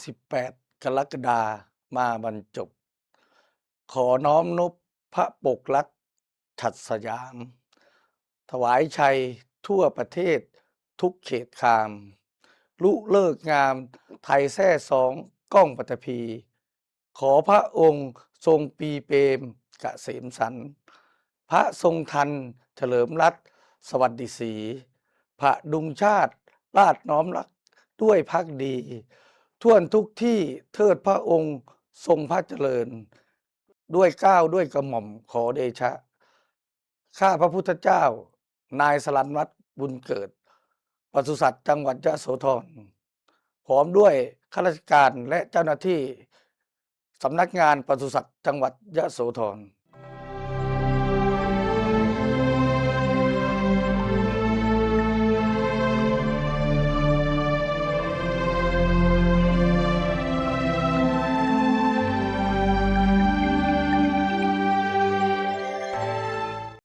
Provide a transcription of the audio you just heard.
28กรกฎามาบรรจบขอน้อมนบพระปกลักษณ์ฉัตรสยามถวายชัยทั่วประเทศทุกเขตคามลุเลิกงามไทยแท้สองก้องปฐพีขอพระองค์ทรงปีเปรมเกษมสันต์พระทรงทันเฉลิมรัตน์สวัสดิศรีพระดุงชาติราชน้อมรักด้วยภักดีท่วนทุกที่เทิดพระองค์ทรงพระเจริญด้วยเกล้าด้วยกระหม่อมขอเดชะข้าพระพุทธเจ้านายสรัญวัฒน์บุญเกิดปศุสัตว์จังหวัดยโสธรพร้อมด้วยข้าราชการและเจ้าหน้าที่สำนักงานปศุสัตว์จังหวัดยโสธร